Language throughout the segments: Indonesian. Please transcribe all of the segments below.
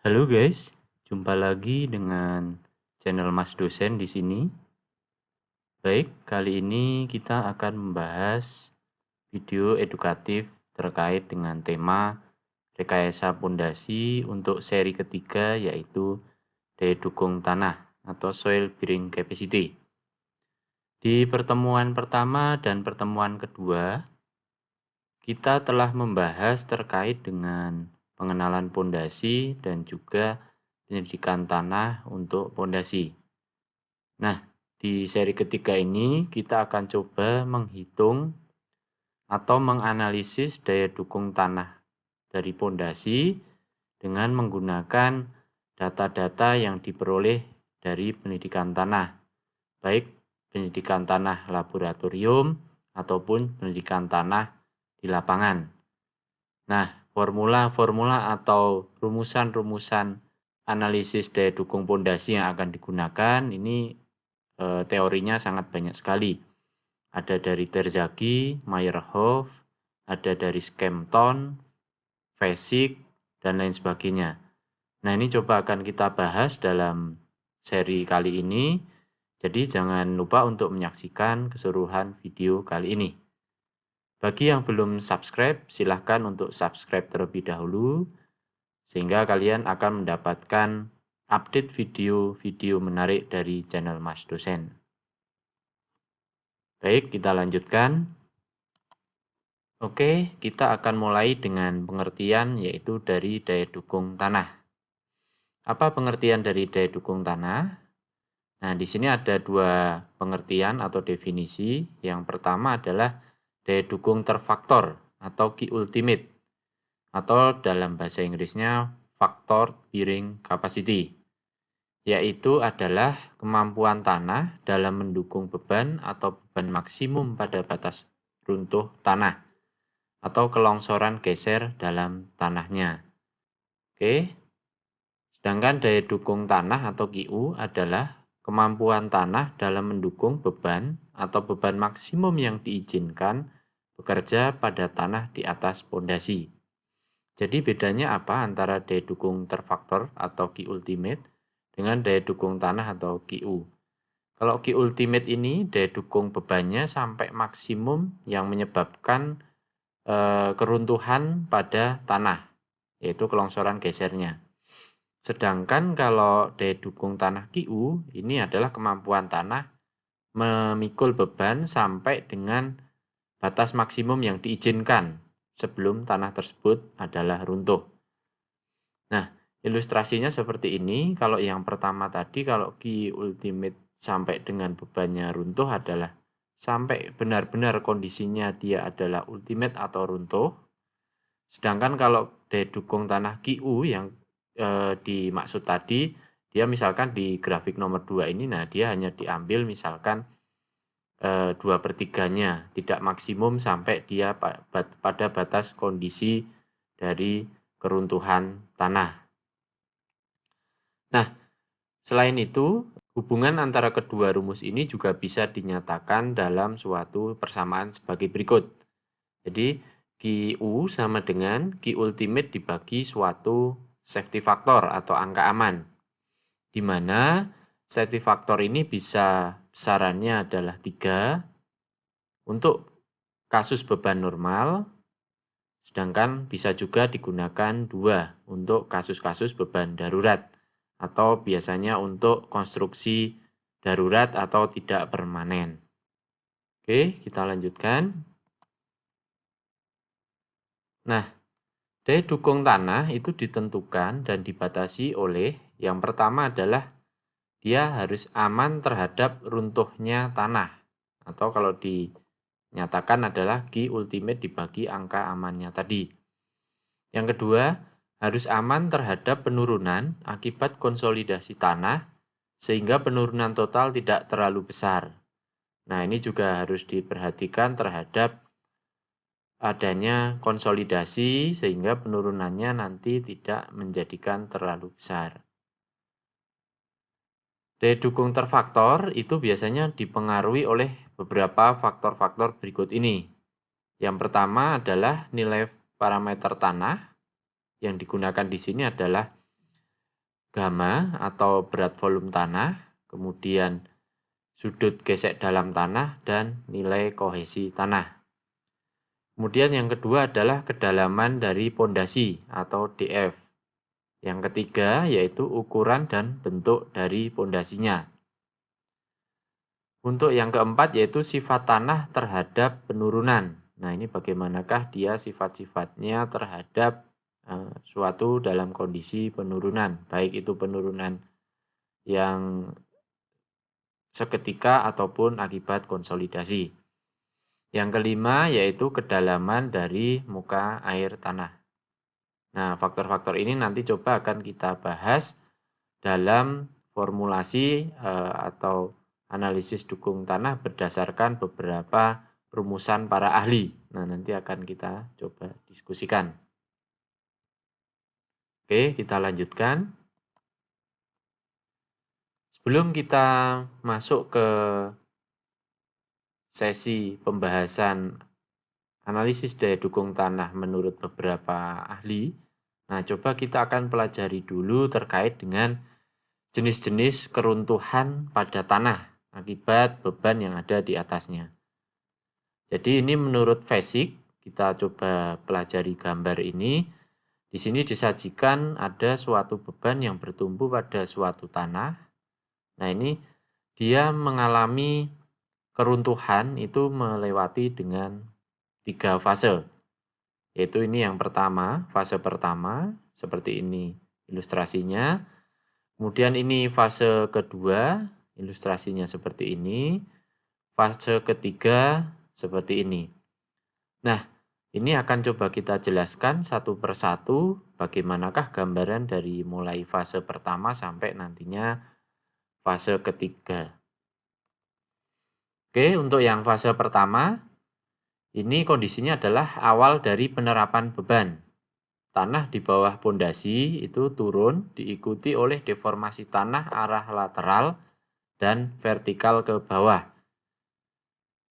Halo guys, jumpa lagi dengan channel Mas Dosen di sini. Baik, kali ini kita akan membahas video edukatif terkait dengan tema rekayasa pondasi untuk seri ketiga, yaitu daya dukung tanah atau soil bearing capacity. Di pertemuan pertama dan pertemuan kedua, kita telah membahas terkait dengan pengenalan pondasi dan juga penyelidikan tanah untuk pondasi. Nah, di seri ketiga ini kita akan coba menghitung atau menganalisis daya dukung tanah dari pondasi dengan menggunakan data-data yang diperoleh dari pendidikan tanah, baik pendidikan tanah laboratorium ataupun pendidikan tanah di lapangan. Nah, formula-formula atau rumusan-rumusan analisis daya dukung pondasi yang akan digunakan ini teorinya sangat banyak sekali. Ada dari Terzaghi, Meyerhoff, ada dari Skempton, Vesic, dan lain sebagainya. Nah, ini coba akan kita bahas dalam seri kali ini. Jadi jangan lupa untuk menyaksikan keseluruhan video kali ini. Bagi yang belum subscribe, silahkan untuk subscribe terlebih dahulu, sehingga kalian akan mendapatkan update video-video menarik dari channel Mas Dosen. Baik, kita lanjutkan. Oke, kita akan mulai dengan pengertian yaitu dari daya dukung tanah. Apa pengertian dari daya dukung tanah? Nah, di sini ada dua pengertian atau definisi. Yang pertama adalah daya dukung terfaktor atau key ultimate, atau dalam bahasa Inggrisnya factor bearing capacity, yaitu adalah kemampuan tanah dalam mendukung beban atau beban maksimum pada batas runtuh tanah atau kelongsoran geser dalam tanahnya. Oke. Sedangkan daya dukung tanah atau KU adalah kemampuan tanah dalam mendukung beban atau beban maksimum yang diizinkan bekerja pada tanah di atas pondasi. Jadi bedanya apa antara daya dukung terfaktor atau Q ultimate dengan daya dukung tanah atau QU? Kalau Q ultimate ini daya dukung bebannya sampai maksimum yang menyebabkan keruntuhan pada tanah, yaitu kelongsoran gesernya. Sedangkan kalau daya dukung tanah QU ini adalah kemampuan tanah memikul beban sampai dengan batas maksimum yang diizinkan sebelum tanah tersebut adalah runtuh. Nah, ilustrasinya seperti ini. Kalau yang pertama tadi, kalau Q ultimate sampai dengan bebannya runtuh adalah sampai benar-benar kondisinya dia adalah ultimate atau runtuh. Sedangkan kalau daya dukung tanah QU yang dimaksud tadi, dia misalkan di grafik nomor 2 ini, nah dia hanya diambil misalkan 2/3-nya, tidak maksimum sampai dia pada batas kondisi dari keruntuhan tanah. Nah, selain itu, hubungan antara kedua rumus ini juga bisa dinyatakan dalam suatu persamaan sebagai berikut. Jadi, QU sama dengan Q ultimate dibagi suatu safety factor atau angka aman, di mana safety factor ini bisa besarannya adalah 3 untuk kasus beban normal, sedangkan bisa juga digunakan 2 untuk kasus-kasus beban darurat, atau biasanya untuk konstruksi darurat atau tidak permanen. Oke, kita lanjutkan. Nah, daya dukung tanah itu ditentukan dan dibatasi oleh yang pertama adalah dia harus aman terhadap runtuhnya tanah, atau kalau dinyatakan adalah Q ultimate dibagi angka amannya tadi. Yang kedua, harus aman terhadap penurunan akibat konsolidasi tanah sehingga penurunan total tidak terlalu besar. Nah, ini juga harus diperhatikan terhadap adanya konsolidasi sehingga penurunannya nanti tidak menjadikan terlalu besar. Daya dukung terfaktor itu biasanya dipengaruhi oleh beberapa faktor-faktor berikut ini. Yang pertama adalah nilai parameter tanah. Yang digunakan di sini adalah gamma atau berat volume tanah, kemudian sudut gesek dalam tanah, dan nilai kohesi tanah. Kemudian yang kedua adalah kedalaman dari pondasi atau DF. Yang ketiga yaitu ukuran dan bentuk dari pondasinya. Untuk yang keempat yaitu sifat tanah terhadap penurunan. Nah, ini bagaimanakah dia sifat-sifatnya terhadap suatu dalam kondisi penurunan, baik itu penurunan yang seketika ataupun akibat konsolidasi. Yang kelima yaitu kedalaman dari muka air tanah. Nah, faktor-faktor ini nanti coba akan kita bahas dalam formulasi atau analisis dukung tanah berdasarkan beberapa rumusan para ahli. Nah, nanti akan kita coba diskusikan. Oke, kita lanjutkan. Sebelum kita masuk ke sesi pembahasan analisis daya dukung tanah menurut beberapa ahli, nah coba kita akan pelajari dulu terkait dengan jenis-jenis keruntuhan pada tanah akibat beban yang ada di atasnya. Jadi ini menurut FASIC, kita coba pelajari gambar ini. Di sini disajikan ada suatu beban yang bertumpu pada suatu tanah. Nah, ini dia mengalami keruntuhan itu melewati dengan 3 fase. Yaitu ini yang pertama, fase pertama, seperti ini ilustrasinya. Kemudian ini fase kedua, ilustrasinya seperti ini. Fase ketiga, seperti ini. Nah, ini akan coba kita jelaskan satu persatu bagaimanakah gambaran dari mulai fase pertama sampai nantinya fase ketiga. Oke, untuk yang fase pertama, ini kondisinya adalah awal dari penerapan beban. Tanah di bawah pondasi itu turun diikuti oleh deformasi tanah arah lateral dan vertikal ke bawah.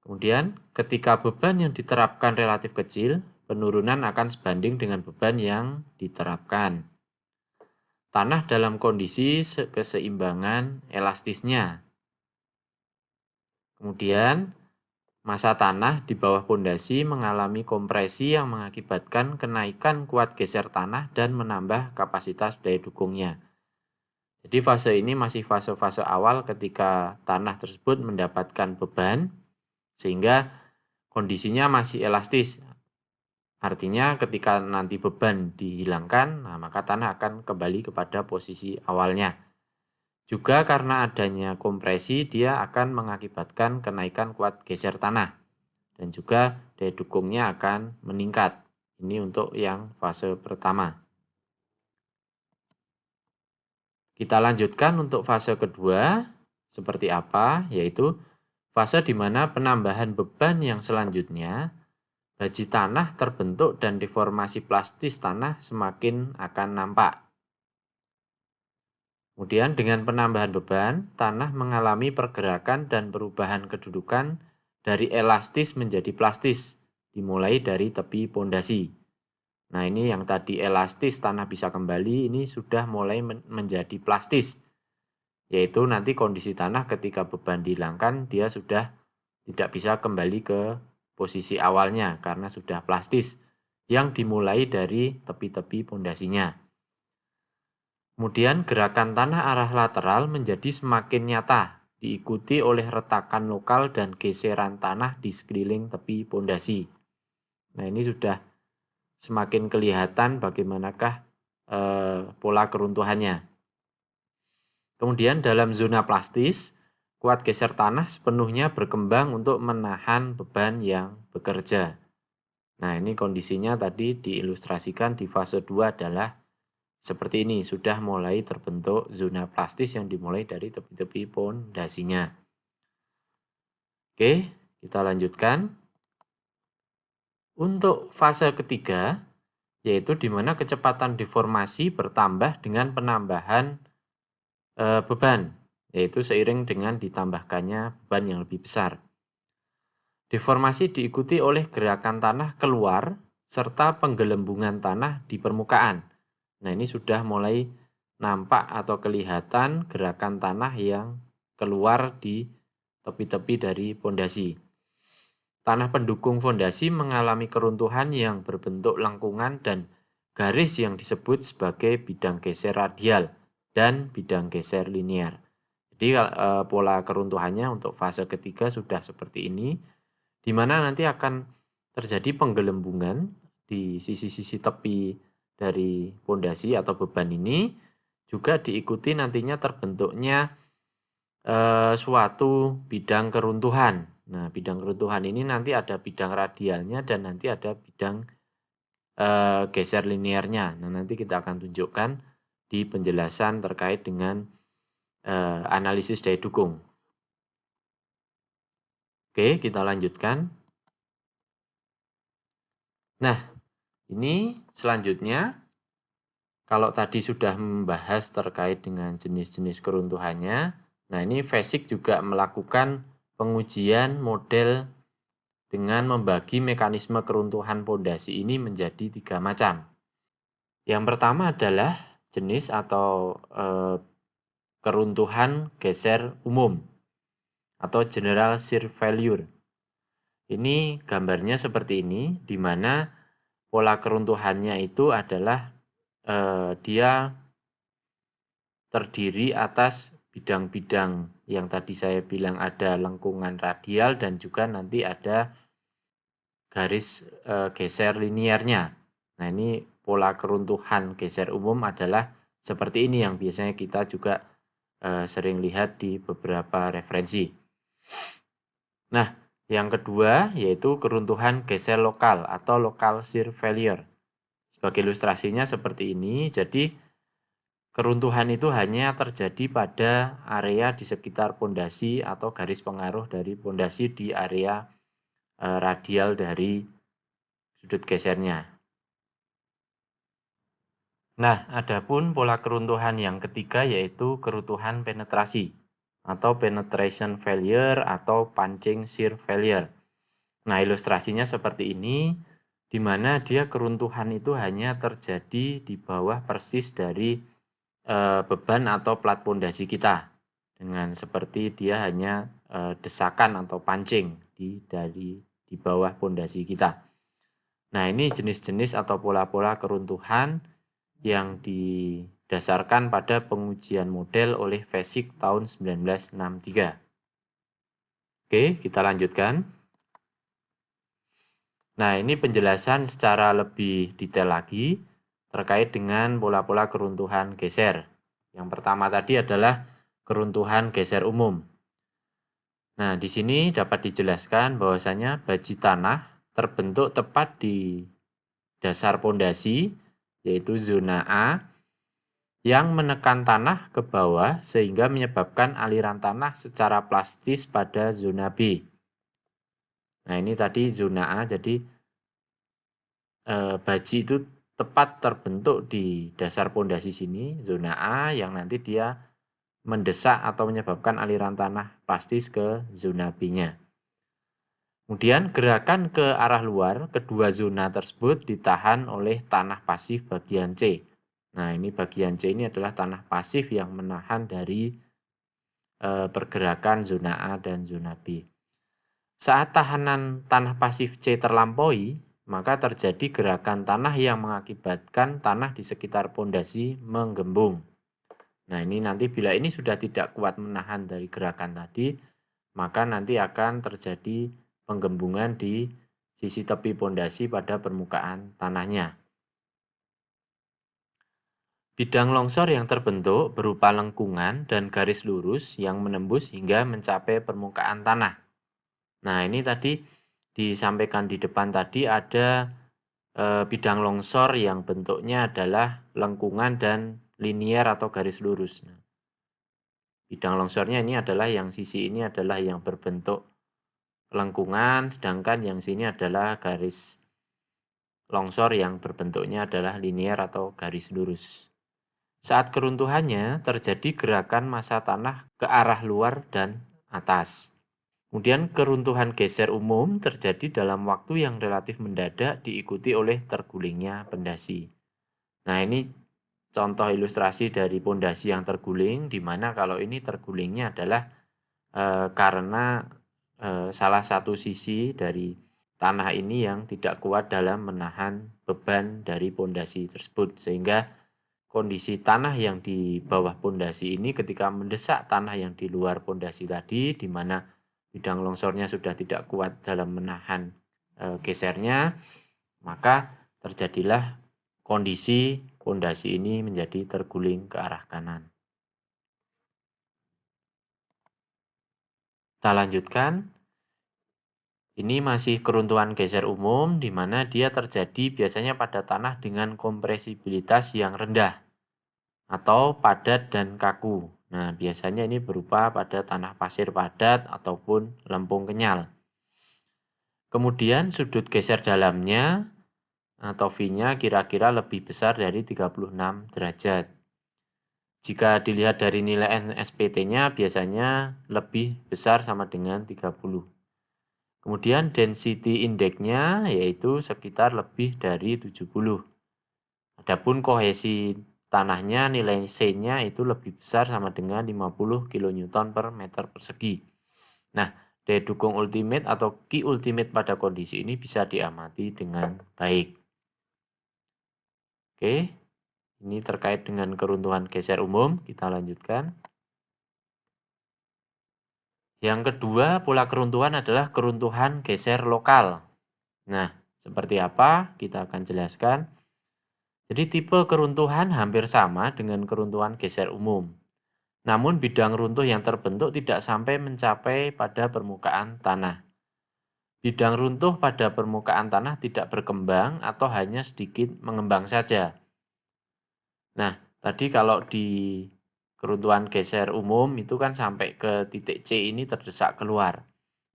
Kemudian, ketika beban yang diterapkan relatif kecil, penurunan akan sebanding dengan beban yang diterapkan. Tanah dalam kondisi keseimbangan elastisnya. Kemudian, massa tanah di bawah pondasi mengalami kompresi yang mengakibatkan kenaikan kuat geser tanah dan menambah kapasitas daya dukungnya. Jadi fase ini masih fase-fase awal ketika tanah tersebut mendapatkan beban, sehingga kondisinya masih elastis. Artinya ketika nanti beban dihilangkan, nah maka tanah akan kembali kepada posisi awalnya. Juga karena adanya kompresi, dia akan mengakibatkan kenaikan kuat geser tanah. Dan juga daya dukungnya akan meningkat. Ini untuk yang fase pertama. Kita lanjutkan untuk fase kedua, seperti apa? Yaitu fase di mana penambahan beban yang selanjutnya, baji tanah terbentuk dan deformasi plastis tanah semakin akan nampak. Kemudian dengan penambahan beban, tanah mengalami pergerakan dan perubahan kedudukan dari elastis menjadi plastis, dimulai dari tepi pondasi. Nah, ini yang tadi elastis tanah bisa kembali, ini sudah mulai menjadi plastis. Yaitu nanti kondisi tanah ketika beban dihilangkan, dia sudah tidak bisa kembali ke posisi awalnya karena sudah plastis yang dimulai dari tepi-tepi pondasinya. Kemudian gerakan tanah arah lateral menjadi semakin nyata, diikuti oleh retakan lokal dan geseran tanah di sekeliling tepi pondasi. Nah, ini sudah semakin kelihatan bagaimanakah pola keruntuhannya. Kemudian dalam zona plastis, kuat geser tanah sepenuhnya berkembang untuk menahan beban yang bekerja. Nah, ini kondisinya tadi diilustrasikan di fase 2 adalah seperti ini, sudah mulai terbentuk zona plastis yang dimulai dari tepi-tepi pondasinya. Oke, kita lanjutkan. Untuk fase ketiga, yaitu di mana kecepatan deformasi bertambah dengan penambahan beban, yaitu seiring dengan ditambahkannya beban yang lebih besar. Deformasi diikuti oleh gerakan tanah keluar serta penggelembungan tanah di permukaan. Nah, ini sudah mulai nampak atau kelihatan gerakan tanah yang keluar di tepi-tepi dari pondasi. Tanah pendukung fondasi mengalami keruntuhan yang berbentuk lengkungan dan garis yang disebut sebagai bidang geser radial dan bidang geser linear. Jadi pola keruntuhannya untuk fase ketiga sudah seperti ini, di mana nanti akan terjadi penggelembungan di sisi-sisi tepi dari pondasi atau beban ini, juga diikuti nantinya terbentuknya suatu bidang keruntuhan. Nah, bidang keruntuhan ini nanti ada bidang radialnya dan nanti ada bidang geser linearnya. Nah, nanti kita akan tunjukkan di penjelasan terkait dengan analisis daya dukung. Oke, kita lanjutkan. Nah, ini selanjutnya, kalau tadi sudah membahas terkait dengan jenis-jenis keruntuhannya, nah ini FESIC juga melakukan pengujian model dengan membagi mekanisme keruntuhan pondasi ini menjadi 3 macam. Yang pertama adalah jenis atau keruntuhan geser umum atau general shear failure. Ini gambarnya seperti ini, di mana pola keruntuhannya itu adalah dia terdiri atas bidang-bidang yang tadi saya bilang ada lengkungan radial dan juga nanti ada garis geser linearnya. Nah, ini pola keruntuhan geser umum adalah seperti ini yang biasanya kita juga sering lihat di beberapa referensi. Nah, yang kedua yaitu keruntuhan geser lokal atau local shear failure. Sebagai ilustrasinya seperti ini, jadi keruntuhan itu hanya terjadi pada area di sekitar pondasi atau garis pengaruh dari pondasi di area radial dari sudut gesernya. Nah, adapun pola keruntuhan yang ketiga yaitu keruntuhan penetrasi atau penetration failure atau punching shear failure. Nah, ilustrasinya seperti ini, di mana dia keruntuhan itu hanya terjadi di bawah persis dari beban atau plat pondasi kita, dengan seperti dia hanya desakan atau pancing di bawah pondasi kita. Nah, ini jenis-jenis atau pola-pola keruntuhan yang didasarkan pada pengujian model oleh FESIC tahun 1963. Oke, kita lanjutkan. Nah, ini penjelasan secara lebih detail lagi terkait dengan pola-pola keruntuhan geser. Yang pertama tadi adalah keruntuhan geser umum. Nah, di sini dapat dijelaskan bahwasanya baji tanah terbentuk tepat di dasar pondasi, yaitu zona A, yang menekan tanah ke bawah sehingga menyebabkan aliran tanah secara plastis pada zona B. Nah, ini tadi zona A, jadi baji itu tepat terbentuk di dasar pondasi sini, zona A, yang nanti dia mendesak atau menyebabkan aliran tanah plastis ke zona B-nya. Kemudian gerakan ke arah luar, kedua zona tersebut ditahan oleh tanah pasif bagian C. Nah, ini bagian C ini adalah tanah pasif yang menahan dari pergerakan zona A dan zona B. Saat tahanan tanah pasif C terlampaui, maka terjadi gerakan tanah yang mengakibatkan tanah di sekitar pondasi menggembung. Nah, ini nanti bila ini sudah tidak kuat menahan dari gerakan tadi, maka nanti akan terjadi penggembungan di sisi tepi pondasi pada permukaan tanahnya. Bidang longsor yang terbentuk berupa lengkungan dan garis lurus yang menembus hingga mencapai permukaan tanah. Nah, ini tadi disampaikan di depan tadi ada bidang longsor yang bentuknya adalah lengkungan dan linier atau garis lurus. Nah, bidang longsornya ini adalah yang sisi ini adalah yang berbentuk lengkungan, sedangkan yang sini adalah garis longsor yang berbentuknya adalah linier atau garis lurus. Saat keruntuhannya terjadi gerakan massa tanah ke arah luar dan atas. Kemudian keruntuhan geser umum terjadi dalam waktu yang relatif mendadak diikuti oleh tergulingnya pondasi. Nah, ini contoh ilustrasi dari pondasi yang terguling, di mana kalau ini tergulingnya adalah karena salah satu sisi dari tanah ini yang tidak kuat dalam menahan beban dari pondasi tersebut, sehingga kondisi tanah yang di bawah pondasi ini ketika mendesak tanah yang di luar pondasi tadi, di mana bidang longsornya sudah tidak kuat dalam menahan gesernya, maka terjadilah kondisi pondasi ini menjadi terguling ke arah kanan. Kita lanjutkan. Ini masih keruntuhan geser umum, di mana dia terjadi biasanya pada tanah dengan kompresibilitas yang rendah atau padat dan kaku. Nah, biasanya ini berupa pada tanah pasir padat ataupun lempung kenyal. Kemudian sudut geser dalamnya atau V-nya kira-kira lebih besar dari 36 derajat. Jika dilihat dari nilai NSPT-nya biasanya lebih besar sama dengan 30. Kemudian density index-nya yaitu sekitar lebih dari 70. Adapun kohesi tanahnya nilai C-nya itu lebih besar sama dengan 50 kN per meter persegi. Nah, daya dukung ultimate atau Q ultimate pada kondisi ini bisa diamati dengan baik. Oke, ini terkait dengan keruntuhan geser umum. Kita lanjutkan. Yang kedua, pola keruntuhan adalah keruntuhan geser lokal. Nah, seperti apa? Kita akan jelaskan. Jadi tipe keruntuhan hampir sama dengan keruntuhan geser umum. Namun bidang runtuh yang terbentuk tidak sampai mencapai pada permukaan tanah. Bidang runtuh pada permukaan tanah tidak berkembang atau hanya sedikit mengembang saja. Nah, tadi kalau di keruntuhan geser umum itu kan sampai ke titik C ini terdesak keluar.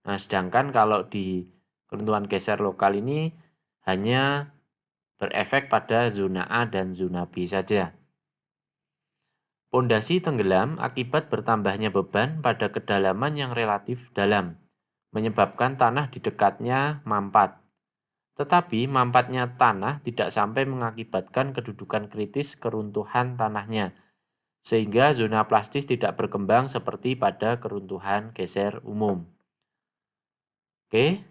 Nah, sedangkan kalau di keruntuhan geser lokal ini hanya berefek pada zona A dan zona B saja. Pondasi tenggelam akibat bertambahnya beban pada kedalaman yang relatif dalam, menyebabkan tanah di dekatnya mampat. Tetapi mampatnya tanah tidak sampai mengakibatkan kedudukan kritis keruntuhan tanahnya, sehingga zona plastis tidak berkembang seperti pada keruntuhan geser umum. Oke.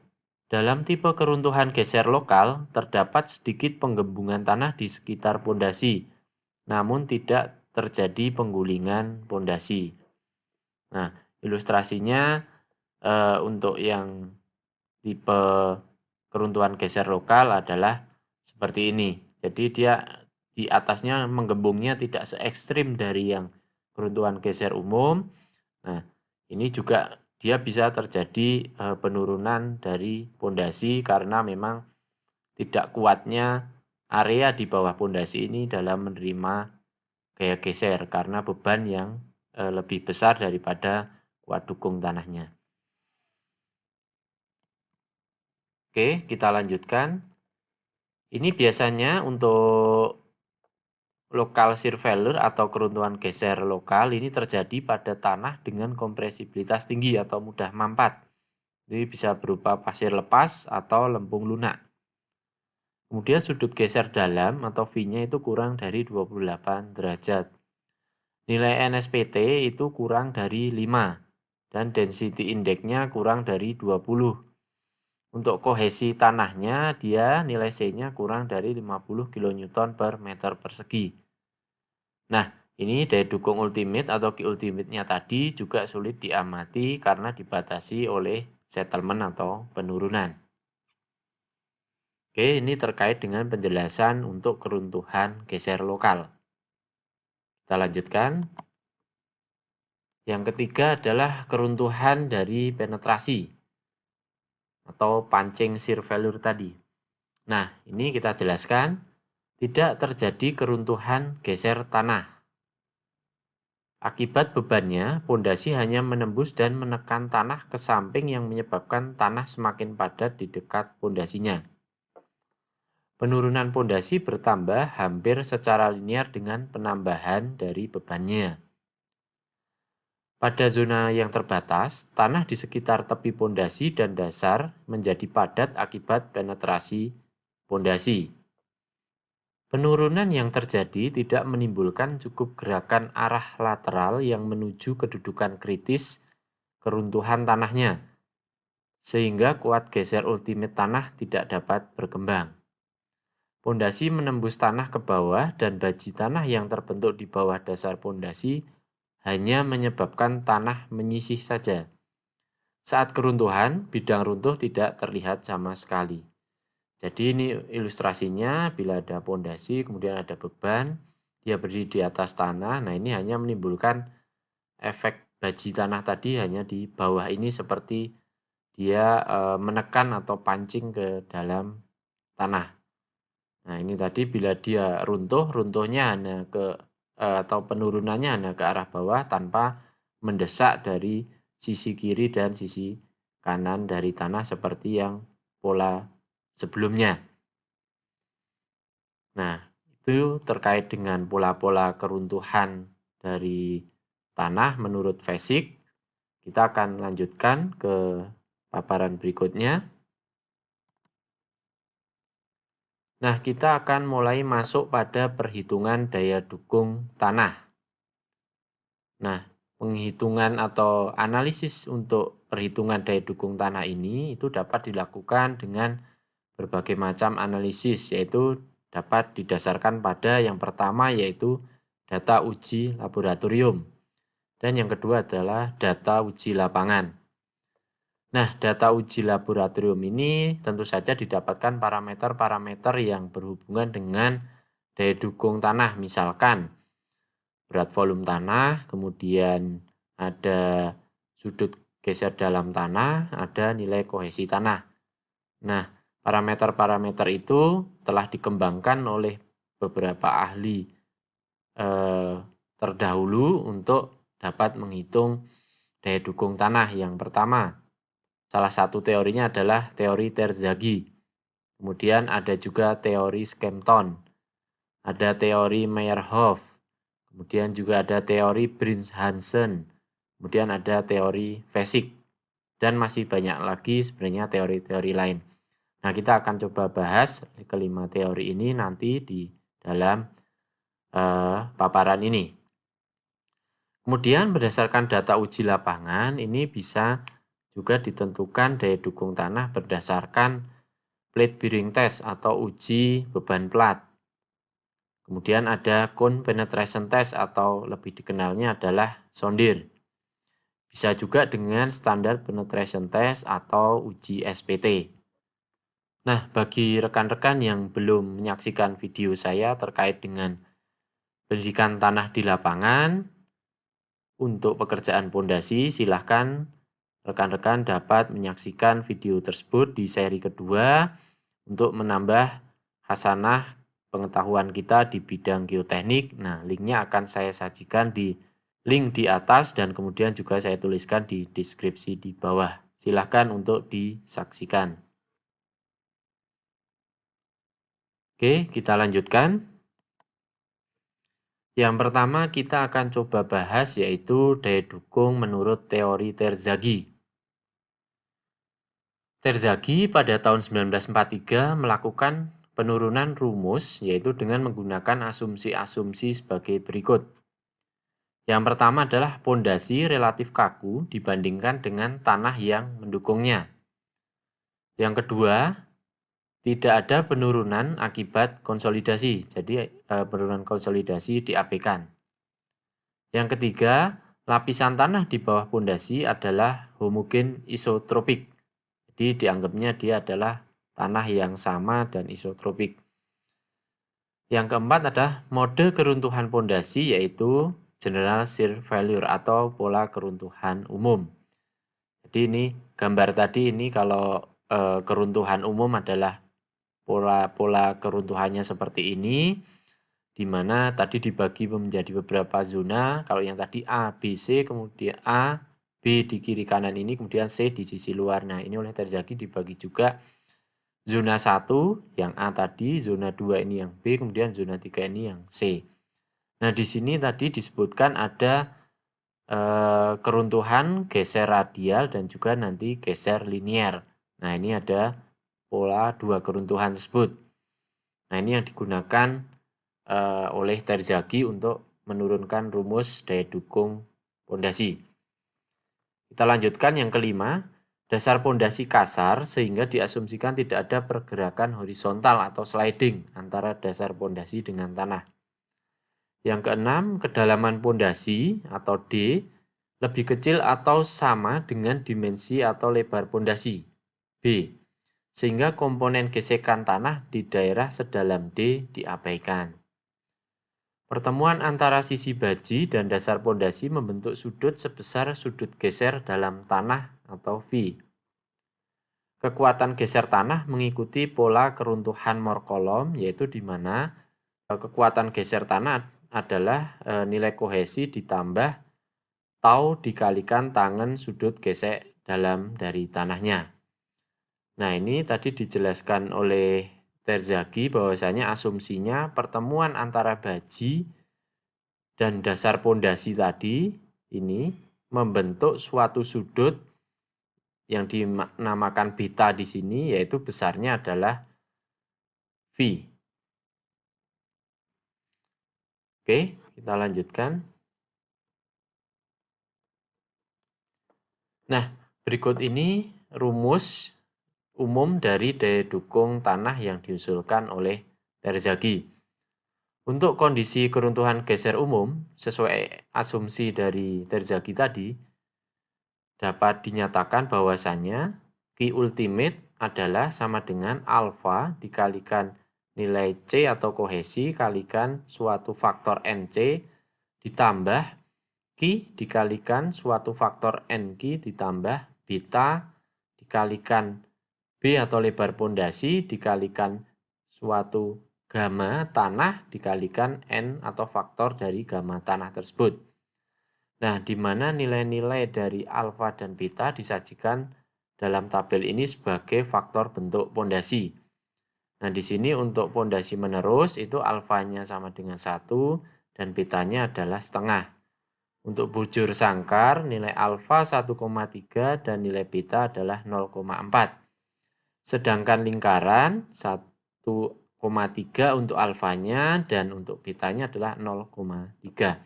Dalam tipe keruntuhan geser lokal, terdapat sedikit penggembungan tanah di sekitar pondasi, namun tidak terjadi penggulingan pondasi. Nah, ilustrasinya untuk yang tipe keruntuhan geser lokal adalah seperti ini. Jadi dia di atasnya menggembungnya tidak se ekstrim dari yang keruntuhan geser umum. Nah, ini juga dia bisa terjadi penurunan dari pondasi karena memang tidak kuatnya area di bawah pondasi ini dalam menerima gaya geser karena beban yang lebih besar daripada kuat dukung tanahnya. Oke, kita lanjutkan. Ini biasanya untuk local shear failure atau keruntuhan geser lokal ini terjadi pada tanah dengan kompresibilitas tinggi atau mudah mampat. Ini bisa berupa pasir lepas atau lempung lunak. Kemudian sudut geser dalam atau V-nya itu kurang dari 28 derajat. Nilai NSPT itu kurang dari 5 dan density index-nya kurang dari 20. Untuk kohesi tanahnya dia nilai C-nya kurang dari 50 kN per meter persegi. Nah, ini daya dukung ultimate atau Q ultimate-nya tadi juga sulit diamati karena dibatasi oleh settlement atau penurunan. Oke, ini terkait dengan penjelasan untuk keruntuhan geser lokal. Kita lanjutkan. Yang ketiga adalah keruntuhan dari penetrasi atau pancing shear failure tadi. Nah, ini kita jelaskan, tidak terjadi keruntuhan geser tanah. Akibat bebannya, pondasi hanya menembus dan menekan tanah ke samping yang menyebabkan tanah semakin padat di dekat pondasinya. Penurunan pondasi bertambah hampir secara linear dengan penambahan dari bebannya. Pada zona yang terbatas, tanah di sekitar tepi pondasi dan dasar menjadi padat akibat penetrasi pondasi. Penurunan yang terjadi tidak menimbulkan cukup gerakan arah lateral yang menuju kedudukan kritis keruntuhan tanahnya, sehingga kuat geser ultimate tanah tidak dapat berkembang. Pondasi menembus tanah ke bawah dan baji tanah yang terbentuk di bawah dasar pondasi hanya menyebabkan tanah menyisih saja. Saat keruntuhan, bidang runtuh tidak terlihat sama sekali. Jadi ini ilustrasinya, bila ada pondasi kemudian ada beban, dia berdiri di atas tanah. Nah, ini hanya menimbulkan efek baji tanah tadi hanya di bawah ini seperti dia menekan atau pancing ke dalam tanah. Nah, ini tadi bila dia runtuhnya hanya atau penurunannya hanya ke arah bawah tanpa mendesak dari sisi kiri dan sisi kanan dari tanah seperti yang pola sebelumnya. Nah, itu terkait dengan pola-pola keruntuhan dari tanah menurut Vesic. Kita akan lanjutkan ke paparan berikutnya. Nah, kita akan mulai masuk pada perhitungan daya dukung tanah. Nah, penghitungan atau analisis untuk perhitungan daya dukung tanah ini itu dapat dilakukan dengan berbagai macam analisis, yaitu dapat didasarkan pada yang pertama yaitu data uji laboratorium dan yang kedua adalah data uji lapangan. Nah, data uji laboratorium ini tentu saja didapatkan parameter-parameter yang berhubungan dengan daya dukung tanah, misalkan berat volume tanah, kemudian ada sudut geser dalam tanah, ada nilai kohesi tanah. Nah, parameter-parameter itu telah dikembangkan oleh beberapa ahli terdahulu untuk dapat menghitung daya dukung tanah. Yang pertama, salah satu teorinya adalah teori Terzaghi. Kemudian ada juga teori Skempton, ada teori Meyerhof, kemudian juga ada teori Brins-Hansen, kemudian ada teori Vesic, dan masih banyak lagi sebenarnya teori-teori lain. Nah, kita akan coba bahas kelima teori ini nanti di dalam paparan ini. Kemudian berdasarkan data uji lapangan, ini bisa juga ditentukan daya dukung tanah berdasarkan plate bearing test atau uji beban plat. Kemudian ada cone penetration test atau lebih dikenalnya adalah sondir. Bisa juga dengan standar penetration test atau uji SPT. Nah, bagi rekan-rekan yang belum menyaksikan video saya terkait dengan pendidikan tanah di lapangan untuk pekerjaan pondasi, silahkan rekan-rekan dapat menyaksikan video tersebut di seri kedua untuk menambah hasanah pengetahuan kita di bidang geoteknik. Nah, linknya akan saya sajikan di link di atas dan kemudian juga saya tuliskan di deskripsi di bawah. Silahkan untuk disaksikan. Oke, kita lanjutkan. Yang pertama kita akan coba bahas yaitu daya dukung menurut teori Terzaghi. Terzaghi pada tahun 1943 melakukan penurunan rumus yaitu dengan menggunakan asumsi-asumsi sebagai berikut. Yang pertama adalah pondasi relatif kaku dibandingkan dengan tanah yang mendukungnya. Yang kedua, tidak ada penurunan akibat konsolidasi, jadi penurunan konsolidasi diabaikan. Yang ketiga, lapisan tanah di bawah pondasi adalah homogen isotropik. Jadi dianggapnya dia adalah tanah yang sama dan isotropik. Yang keempat adalah mode keruntuhan pondasi yaitu general shear failure atau pola keruntuhan umum. Jadi ini gambar tadi ini kalau keruntuhan umum adalah pola keruntuhannya seperti ini, di mana tadi dibagi menjadi beberapa zona. Kalau yang tadi A, B, C, kemudian A, B di kiri kanan ini, kemudian C di sisi luar. Nah, ini oleh Terzaghi dibagi juga zona 1 yang A tadi, zona 2 ini yang B, kemudian zona 3 ini yang C. Nah, di sini tadi disebutkan ada keruntuhan geser radial dan juga nanti geser linier. Nah, ini ada pola dua keruntuhan tersebut. Nah, ini yang digunakan oleh Terzaghi untuk menurunkan rumus daya dukung pondasi. Kita lanjutkan yang kelima, dasar pondasi kasar sehingga diasumsikan tidak ada pergerakan horizontal atau sliding antara dasar pondasi dengan tanah. Yang keenam, kedalaman pondasi atau D lebih kecil atau sama dengan dimensi atau lebar pondasi B, sehingga komponen gesekan tanah di daerah sedalam D diabaikan. Pertemuan antara sisi baji dan dasar pondasi membentuk sudut sebesar sudut geser dalam tanah atau V. Kekuatan geser tanah mengikuti pola keruntuhan Morkolom, yaitu di mana kekuatan geser tanah adalah nilai kohesi ditambah tau dikalikan tangen sudut gesek dalam dari tanahnya. Nah, ini tadi dijelaskan oleh Terzaghi bahwasanya asumsinya pertemuan antara baji dan dasar pondasi tadi ini membentuk suatu sudut yang dinamakan beta di sini, yaitu besarnya adalah V. Oke, kita lanjutkan. Nah, berikut ini rumus umum dari daya dukung tanah yang diusulkan oleh Terzaghi. Untuk kondisi keruntuhan geser umum, sesuai asumsi dari Terzaghi tadi, dapat dinyatakan bahwasannya Q ultimate adalah sama dengan alfa dikalikan nilai C atau kohesi kalikan suatu faktor NC ditambah Q dikalikan suatu faktor NQ ditambah beta dikalikan B atau lebar pondasi dikalikan suatu gamma tanah dikalikan N atau faktor dari gamma tanah tersebut. Nah, di mana nilai-nilai dari alfa dan beta disajikan dalam tabel ini sebagai faktor bentuk pondasi. Nah, di sini untuk pondasi menerus itu alfanya sama dengan 1 dan betanya adalah setengah. Untuk bujur sangkar nilai alfa 1,3 dan nilai beta adalah 0,4. Sedangkan lingkaran 1,3 untuk alfanya dan untuk betanya adalah 0,3.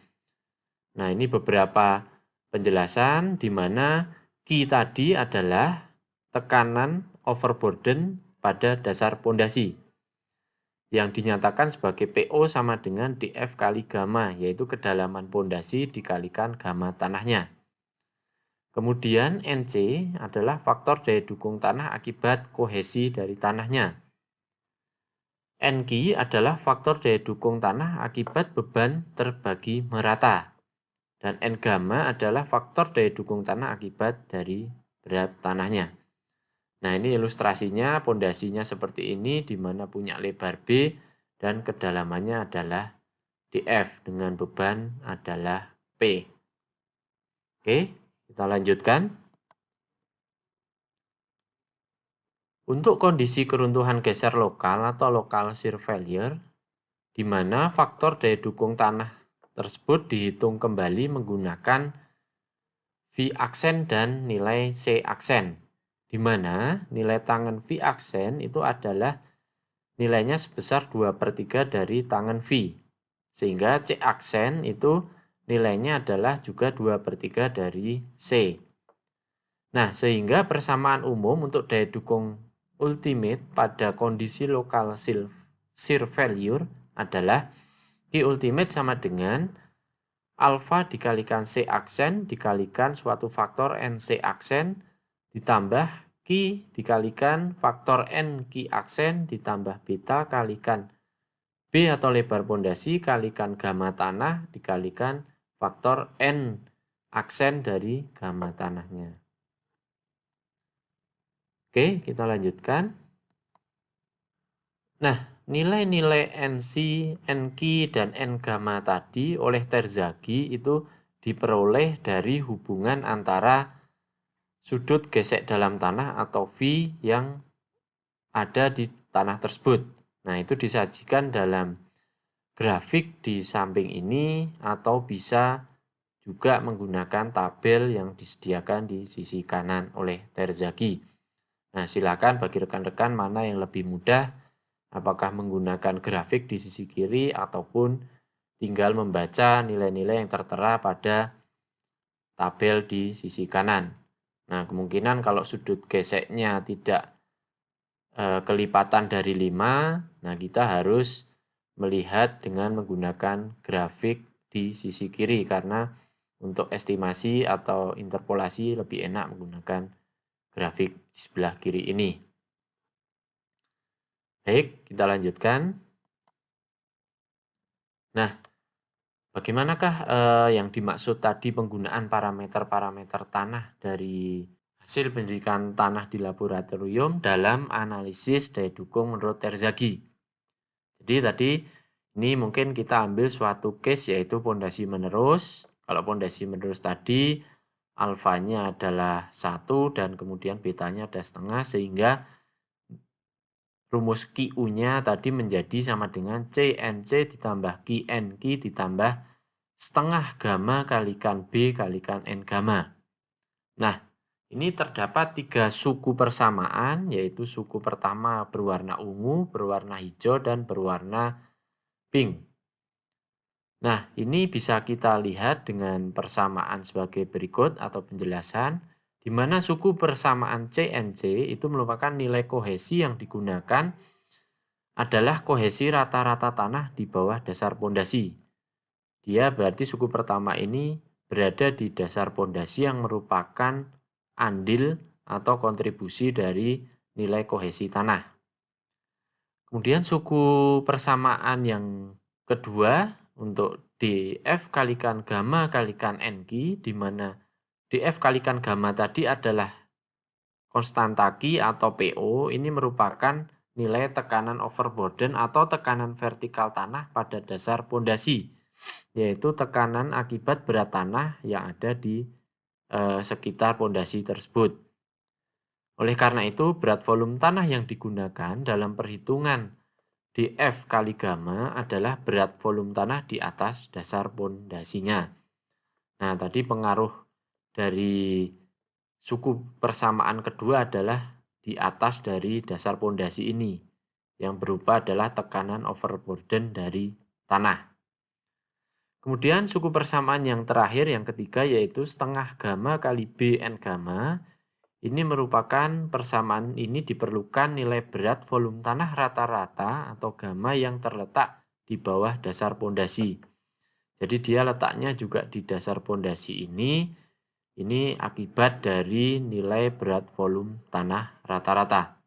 Nah, ini beberapa penjelasan di mana Q tadi adalah tekanan overburden pada dasar pondasi yang dinyatakan sebagai PO sama dengan DF kali gamma, yaitu kedalaman pondasi dikalikan gamma tanahnya. Kemudian NC adalah faktor daya dukung tanah akibat kohesi dari tanahnya. NQ adalah faktor daya dukung tanah akibat beban terbagi merata. Dan N gamma adalah faktor daya dukung tanah akibat dari berat tanahnya. Nah, ini ilustrasinya, pondasinya seperti ini, di mana punya lebar B dan kedalamannya adalah DF dengan beban adalah P. Oke, kita lanjutkan. Untuk kondisi keruntuhan geser lokal atau local shear failure, di mana faktor daya dukung tanah tersebut dihitung kembali menggunakan V aksen dan nilai C aksen, di mana nilai tangen V aksen itu adalah nilainya sebesar 2/3 dari tangen V, sehingga C aksen itu nilainya adalah juga 2/3 dari C. Nah, sehingga persamaan umum untuk daya dukung ultimate pada kondisi local shear failure adalah Q ultimate sama dengan alfa dikalikan C aksen dikalikan suatu faktor NC aksen ditambah Q dikalikan faktor NQ aksen ditambah beta kalikan B atau lebar pondasi kalikan gamma tanah dikalikan faktor N aksen dari gamma tanahnya. Oke, kita lanjutkan. Nah, nilai-nilai NC, NQ, dan N gamma tadi oleh Terzaghi itu diperoleh dari hubungan antara sudut gesek dalam tanah atau V yang ada di tanah tersebut. Nah, itu disajikan dalam grafik di samping ini atau bisa juga menggunakan tabel yang disediakan di sisi kanan oleh Terzaghi. Nah, silakan bagi rekan-rekan mana yang lebih mudah apakah menggunakan grafik di sisi kiri ataupun tinggal membaca nilai-nilai yang tertera pada tabel di sisi kanan. Nah, kemungkinan kalau sudut geseknya tidak kelipatan dari 5, nah kita harus melihat dengan menggunakan grafik di sisi kiri karena untuk estimasi atau interpolasi lebih enak menggunakan grafik di sebelah kiri ini. Baik, kita lanjutkan. Nah, bagaimanakah yang dimaksud tadi penggunaan parameter-parameter tanah dari hasil pendidikan tanah di laboratorium dalam analisis daya dukung menurut Terzaghi? Jadi tadi ini mungkin kita ambil suatu case yaitu pondasi menerus. Kalau pondasi menerus tadi alfanya adalah 1 dan kemudian betanya ada setengah sehingga rumus QU-nya tadi menjadi sama dengan CNC ditambah QNQ ditambah setengah gamma kalikan B kalikan N gamma. Nah, ini terdapat 3 suku persamaan, yaitu suku pertama berwarna ungu, berwarna hijau, dan berwarna pink. Nah, ini bisa kita lihat dengan persamaan sebagai berikut atau penjelasan, di mana suku persamaan CNC itu merupakan nilai kohesi yang digunakan adalah kohesi rata-rata tanah di bawah dasar pondasi. Dia berarti suku pertama ini berada di dasar pondasi yang merupakan andil atau kontribusi dari nilai kohesi tanah. Kemudian suku persamaan yang kedua untuk DF kalikan gamma kalikan NQ, di mana DF kalikan gamma tadi adalah konstanta Q atau PO, ini merupakan nilai tekanan overburden atau tekanan vertikal tanah pada dasar pondasi, yaitu tekanan akibat berat tanah yang ada di sekitar pondasi tersebut. Oleh karena itu, berat volume tanah yang digunakan dalam perhitungan DF kali gamma adalah berat volume tanah di atas dasar pondasinya. Nah, tadi pengaruh dari suku persamaan kedua adalah di atas dari dasar pondasi ini, yang berupa adalah tekanan overburden dari tanah. Kemudian suku persamaan yang terakhir, yang ketiga, yaitu setengah gamma kali B N gamma. Ini merupakan persamaan ini diperlukan nilai berat volume tanah rata-rata atau gamma yang terletak di bawah dasar pondasi. Jadi dia letaknya juga di dasar pondasi ini akibat dari nilai berat volume tanah rata-rata.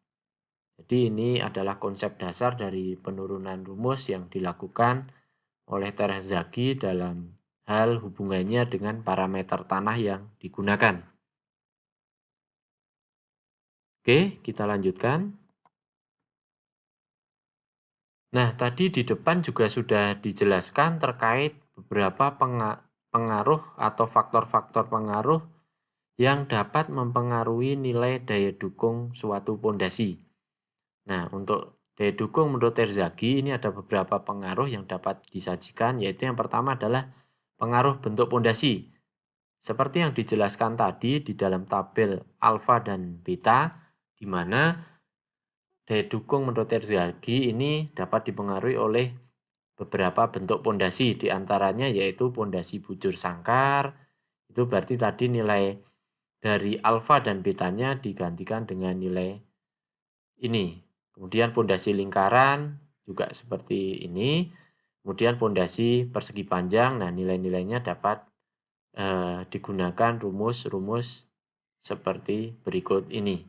Jadi ini adalah konsep dasar dari penurunan rumus yang dilakukan oleh Terzaghi dalam hal hubungannya dengan parameter tanah yang digunakan. Oke, kita lanjutkan. Nah, tadi di depan juga sudah dijelaskan terkait beberapa pengaruh atau faktor-faktor pengaruh yang dapat mempengaruhi nilai daya dukung suatu pondasi. Nah, untuk daya dukung menurut Terzaghi ini ada beberapa pengaruh yang dapat disajikan, yaitu yang pertama adalah pengaruh bentuk pondasi. Seperti yang dijelaskan tadi di dalam tabel alfa dan beta, di mana daya dukung menurut Terzaghi ini dapat dipengaruhi oleh beberapa bentuk pondasi, diantaranya yaitu pondasi bujur sangkar. Itu berarti tadi nilai dari alfa dan betanya digantikan dengan nilai ini. Kemudian pondasi lingkaran juga seperti ini. Kemudian pondasi persegi panjang, nah nilai-nilainya dapat digunakan rumus-rumus seperti berikut ini.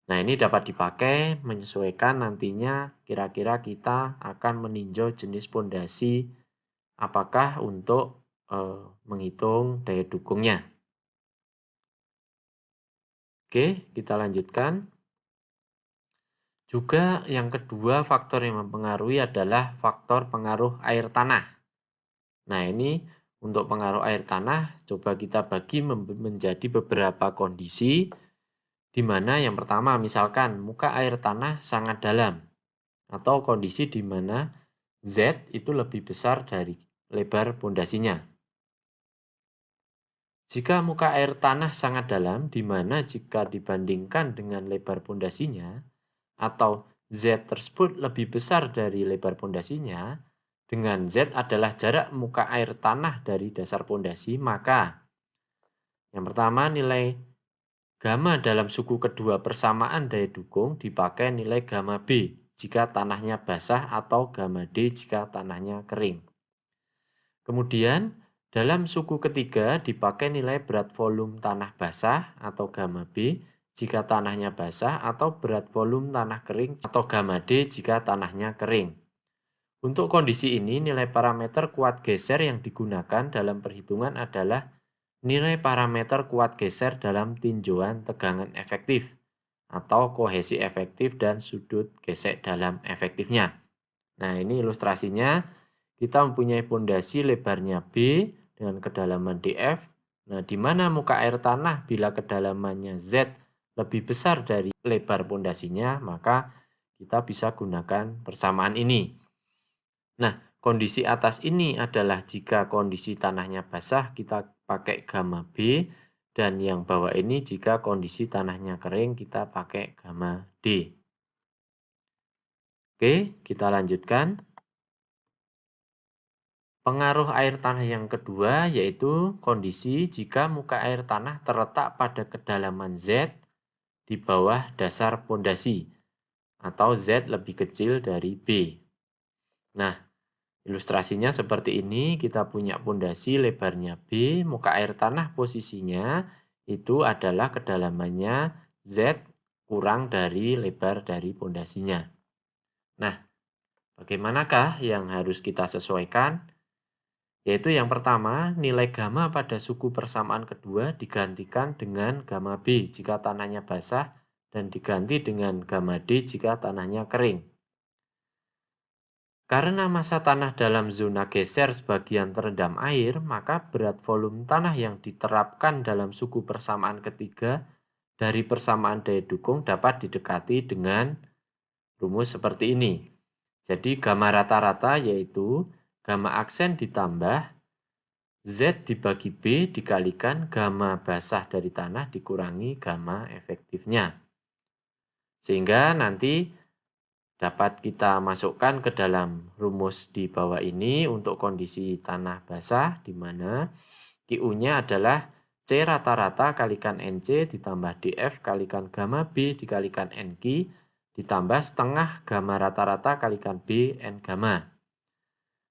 Nah, ini dapat dipakai menyesuaikan nantinya kira-kira kita akan meninjau jenis pondasi apakah untuk menghitung daya dukungnya. Oke, kita lanjutkan. Juga yang kedua faktor yang mempengaruhi adalah faktor pengaruh air tanah. Nah, ini untuk pengaruh air tanah coba kita bagi menjadi beberapa kondisi, di mana yang pertama misalkan muka air tanah sangat dalam atau kondisi di mana Z itu lebih besar dari lebar pondasinya. Jika muka air tanah sangat dalam, di mana jika dibandingkan dengan lebar pondasinya, atau Z tersebut lebih besar dari lebar pondasinya, dengan Z adalah jarak muka air tanah dari dasar pondasi, maka yang pertama nilai gamma dalam suku kedua persamaan daya dukung dipakai nilai gamma B jika tanahnya basah atau gamma D jika tanahnya kering. Kemudian dalam suku ketiga dipakai nilai berat volume tanah basah atau gamma B jika tanahnya basah atau berat volume tanah kering atau gamma D jika tanahnya kering. Untuk kondisi ini nilai parameter kuat geser yang digunakan dalam perhitungan adalah nilai parameter kuat geser dalam tinjauan tegangan efektif atau kohesi efektif dan sudut gesek dalam efektifnya. Nah, ini ilustrasinya. Kita mempunyai pondasi lebarnya B dengan kedalaman DF. Nah, di mana muka air tanah bila kedalamannya Z lebih besar dari lebar pondasinya, maka kita bisa gunakan persamaan ini. Nah, kondisi atas ini adalah jika kondisi tanahnya basah, kita pakai gamma B, dan yang bawah ini jika kondisi tanahnya kering, kita pakai gamma D. Oke, kita lanjutkan. Pengaruh air tanah yang kedua yaitu kondisi jika muka air tanah terletak pada kedalaman Z di bawah dasar pondasi atau Z lebih kecil dari B. Nah, ilustrasinya seperti ini, kita punya pondasi lebarnya B, muka air tanah posisinya itu adalah kedalamannya Z kurang dari lebar dari pondasinya. Nah, bagaimanakah yang harus kita sesuaikan? Yaitu yang pertama, nilai gamma pada suku persamaan kedua digantikan dengan gamma B jika tanahnya basah dan diganti dengan gamma D jika tanahnya kering. Karena massa tanah dalam zona geser sebagian terendam air, maka berat volume tanah yang diterapkan dalam suku persamaan ketiga dari persamaan daya dukung dapat didekati dengan rumus seperti ini. Jadi gamma rata-rata yaitu gamma aksen ditambah Z dibagi B dikalikan gamma basah dari tanah dikurangi gamma efektifnya. Sehingga nanti dapat kita masukkan ke dalam rumus di bawah ini untuk kondisi tanah basah, di mana QU-nya adalah C rata-rata kalikan NC ditambah DF kalikan gamma B dikalikan NQ ditambah setengah gamma rata-rata kalikan B N gamma.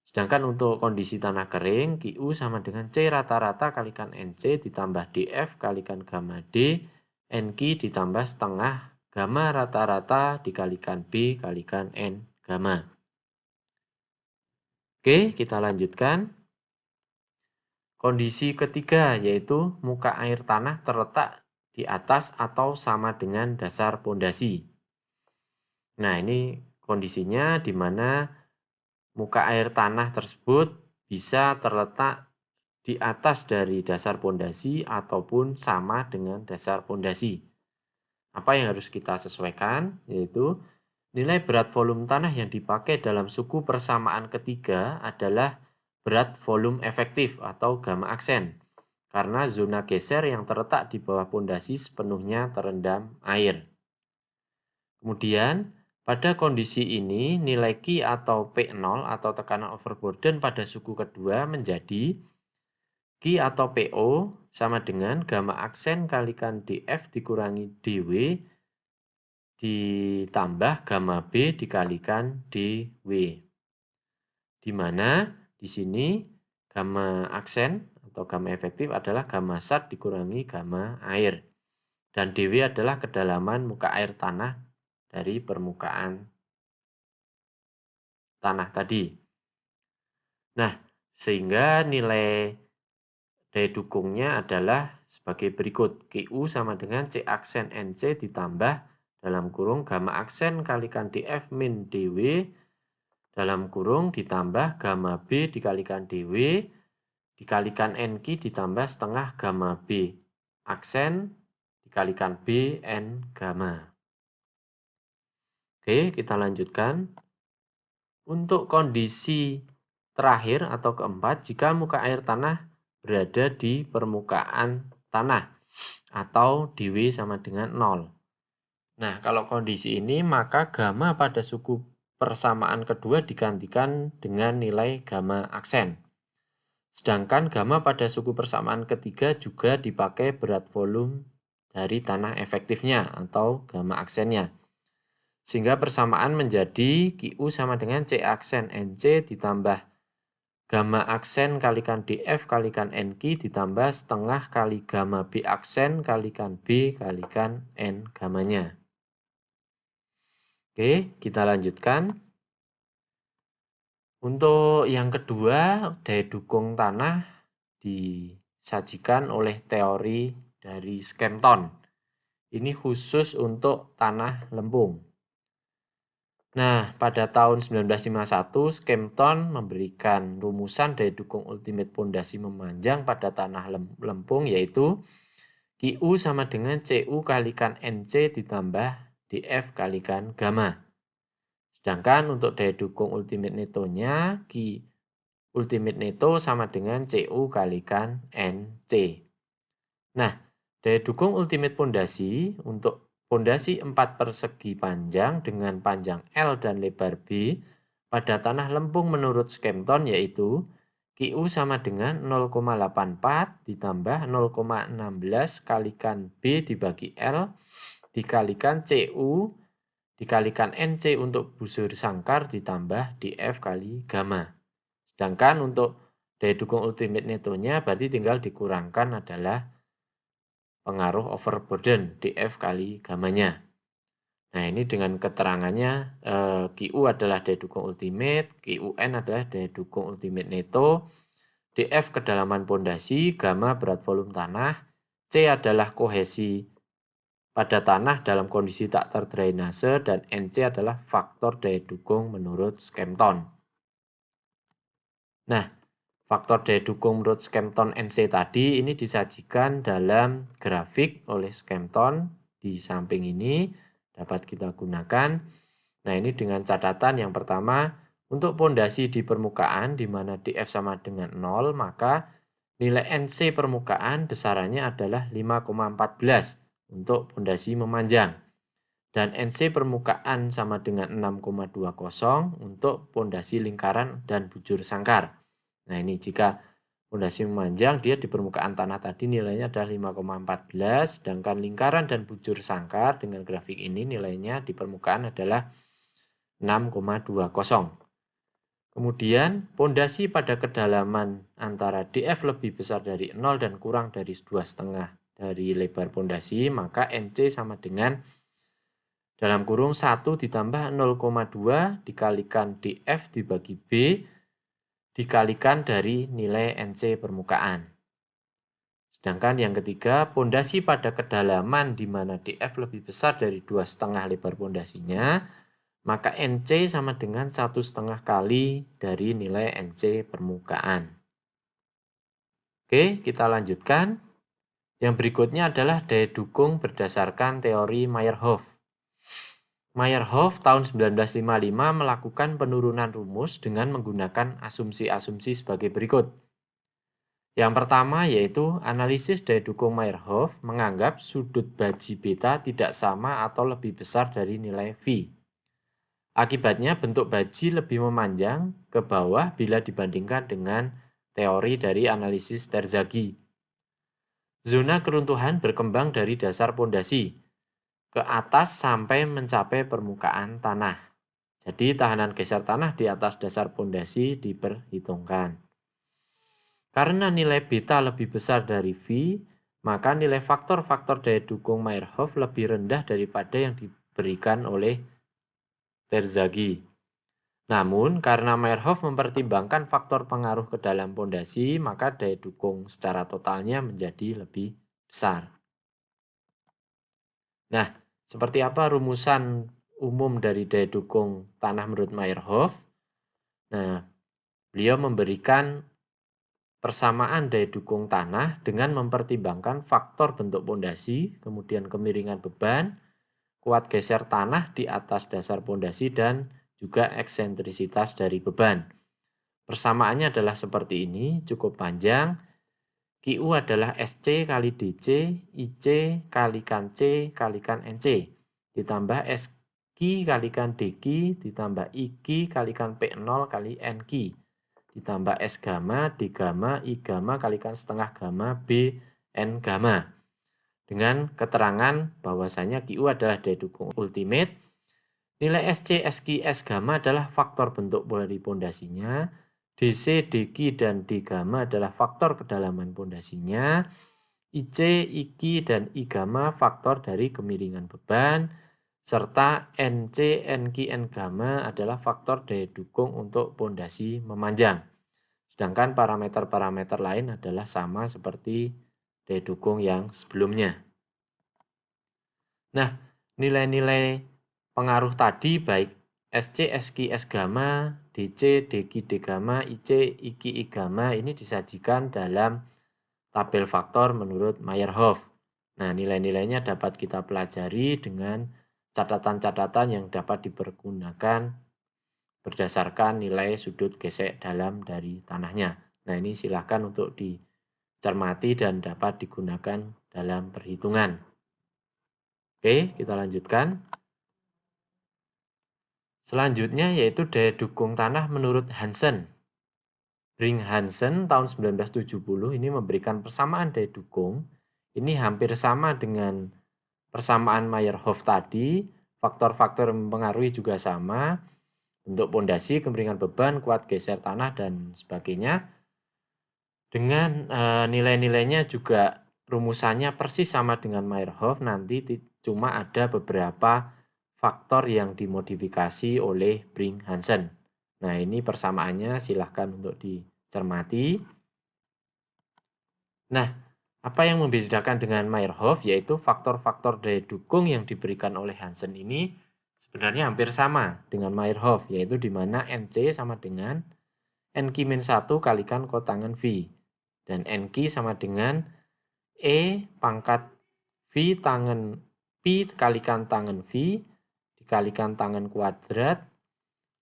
Sedangkan untuk kondisi tanah kering, QU sama dengan C rata-rata kalikan NC ditambah DF kalikan gamma D, NQ ditambah setengah gamma rata-rata dikalikan B kalikan N gamma. Oke, kita lanjutkan. Kondisi ketiga yaitu muka air tanah terletak di atas atau sama dengan dasar pondasi. Nah, ini kondisinya di mana muka air tanah tersebut bisa terletak di atas dari dasar pondasi ataupun sama dengan dasar pondasi. Apa yang harus kita sesuaikan? Yaitu nilai berat volume tanah yang dipakai dalam suku persamaan ketiga adalah berat volume efektif atau gamma aksen, karena zona geser yang terletak di bawah pondasi sepenuhnya terendam air. Kemudian, pada kondisi ini, nilai Q atau P0 atau tekanan overburden pada suku kedua menjadi Q atau PO sama dengan gamma aksen kalikan DF dikurangi DW ditambah gamma B dikalikan DW. Di mana di sini gamma aksen atau gamma efektif adalah gamma SAT dikurangi gamma air. Dan DW adalah kedalaman muka air tanah dari permukaan tanah tadi. Nah, sehingga nilai daya dukungnya adalah sebagai berikut. QU sama dengan C aksen NC ditambah dalam kurung gamma aksen kalikan DF min DW dalam kurung ditambah gamma B dikalikan DW dikalikan NQ ditambah setengah gamma B aksen dikalikan B N gamma. Oke, kita lanjutkan. Untuk kondisi terakhir atau keempat, jika muka air tanah berada di permukaan tanah atau dW sama dengan 0. Nah, kalau kondisi ini maka gamma pada suku persamaan kedua digantikan dengan nilai gamma aksen. Sedangkan gamma pada suku persamaan ketiga juga dipakai berat volume dari tanah efektifnya atau gamma aksennya. Sehingga persamaan menjadi QU sama dengan C aksen NC ditambah gamma aksen kalikan DF kalikan NQ ditambah setengah kali gamma B aksen kalikan B kalikan N gammanya. Oke, kita lanjutkan. Untuk yang kedua, daya dukung tanah disajikan oleh teori dari Skempton. Ini khusus untuk tanah lempung. Nah, pada tahun 1951, Skempton memberikan rumusan daya dukung ultimate pondasi memanjang pada tanah lempung, yaitu QU sama dengan CU kalikan NC ditambah DF kalikan gamma. Sedangkan untuk daya dukung ultimate netonya, Q ultimate neto sama dengan CU kalikan NC. Nah, daya dukung ultimate pondasi untuk pondasi 4 persegi panjang dengan panjang L dan lebar B pada tanah lempung menurut Skempton yaitu QU sama dengan 0,84 ditambah 0,16 kalikan B dibagi L dikalikan CU dikalikan NC untuk busur sangkar ditambah DF kali gamma. Sedangkan untuk daya dukung ultimate netonya berarti tinggal dikurangkan adalah pengaruh overburden DF kali gammanya. Nah, ini dengan keterangannya QU adalah daya dukung ultimate, QN adalah daya dukung ultimate neto, DF kedalaman pondasi, gamma berat volume tanah, C adalah kohesi pada tanah dalam kondisi tak terdrainase, dan NC adalah faktor daya dukung menurut Skempton. Nah, faktor daya dukung menurut Skempton NC tadi ini disajikan dalam grafik oleh Skempton di samping ini dapat kita gunakan. Nah, ini dengan catatan yang pertama, untuk pondasi di permukaan di mana DF sama dengan 0, maka nilai NC permukaan besarannya adalah 5,14 untuk pondasi memanjang. Dan NC permukaan sama dengan 6,20 untuk pondasi lingkaran dan bujur sangkar. Nah, ini jika pondasi memanjang, dia di permukaan tanah tadi nilainya adalah 5,14, sedangkan lingkaran dan bujur sangkar dengan grafik ini nilainya di permukaan adalah 6,20. Kemudian, pondasi pada kedalaman antara DF lebih besar dari 0 dan kurang dari 2,5 dari lebar pondasi, maka NC sama dengan dalam kurung 1 ditambah 0,2 dikalikan DF dibagi B dikalikan dari nilai NC permukaan. Sedangkan yang ketiga, pondasi pada kedalaman di mana DF lebih besar dari 2,5 lebar pondasinya, maka NC sama dengan 1,5 kali dari nilai NC permukaan. Oke, kita lanjutkan. Yang berikutnya adalah daya dukung berdasarkan teori Meyerhof. Meyerhof tahun 1955 melakukan penurunan rumus dengan menggunakan asumsi-asumsi sebagai berikut. Yang pertama yaitu analisis daya dukung Meyerhof menganggap sudut baji beta tidak sama atau lebih besar dari nilai V. Akibatnya bentuk baji lebih memanjang ke bawah bila dibandingkan dengan teori dari analisis Terzaghi. Zona keruntuhan berkembang dari dasar pondasi ke atas sampai mencapai permukaan tanah. Jadi tahanan geser tanah di atas dasar pondasi diperhitungkan. Karena nilai beta lebih besar dari V, maka nilai faktor-faktor daya dukung Meyerhof lebih rendah daripada yang diberikan oleh Terzaghi. Namun, karena Meyerhof mempertimbangkan faktor pengaruh ke dalam pondasi, maka daya dukung secara totalnya menjadi lebih besar. Nah, seperti apa rumusan umum dari daya dukung tanah menurut Meyerhof? Nah, beliau memberikan persamaan daya dukung tanah dengan mempertimbangkan faktor bentuk pondasi, kemudian kemiringan beban, kuat geser tanah di atas dasar pondasi, dan juga eksentrisitas dari beban. Persamaannya adalah seperti ini, cukup panjang. QU adalah SC kali DC, IC kalikan C kalikan NC. ditambah SQ kalikan DQ ditambah IQ kalikan P0 kali NQ ditambah S gamma, D gamma, I gamma kalikan setengah gamma, B, N gamma. Dengan keterangan bahwasanya QU adalah daya dukung ultimate, nilai SC, SQ, S gamma adalah faktor bentuk dari pondasinya, DC, DQ, dan D gamma adalah faktor kedalaman pondasinya, IC, IQ, dan I gamma faktor dari kemiringan beban, serta NC, NQ, N gamma adalah faktor daya dukung untuk pondasi memanjang. Sedangkan parameter-parameter lain adalah sama seperti daya dukung yang sebelumnya. Nah, nilai-nilai pengaruh tadi baik SC, SQ, S gamma, DC, DQ, D gamma, IC, IQ, I gamma ini disajikan dalam tabel faktor menurut Meyerhof. Nah, nilai-nilainya dapat kita pelajari dengan catatan-catatan yang dapat dipergunakan berdasarkan nilai sudut gesek dalam dari tanahnya. Nah, ini silakan untuk dicermati dan dapat digunakan dalam perhitungan. Oke, kita lanjutkan. Selanjutnya yaitu daya dukung tanah menurut Hansen. Bring-Hansen tahun 1970 ini memberikan persamaan daya dukung. Ini hampir sama dengan persamaan Meyerhof tadi. Faktor-faktor yang mempengaruhi juga sama. Bentuk pondasi, kemiringan beban, kuat geser tanah, dan sebagainya. Dengan nilai-nilainya juga rumusannya persis sama dengan Meyerhof. Nanti cuma ada beberapa faktor yang dimodifikasi oleh Bring-Hansen. Nah, ini persamaannya silahkan untuk dicermati. Nah, apa yang membedakan dengan Meyerhof yaitu faktor-faktor daya dukung yang diberikan oleh Hansen ini sebenarnya hampir sama dengan Meyerhof, yaitu di mana NC sama dengan NQ-1 kalikan kotangan V. Dan NQ sama dengan E pangkat V tangan P kalikan tangan V dikalikan tangan kuadrat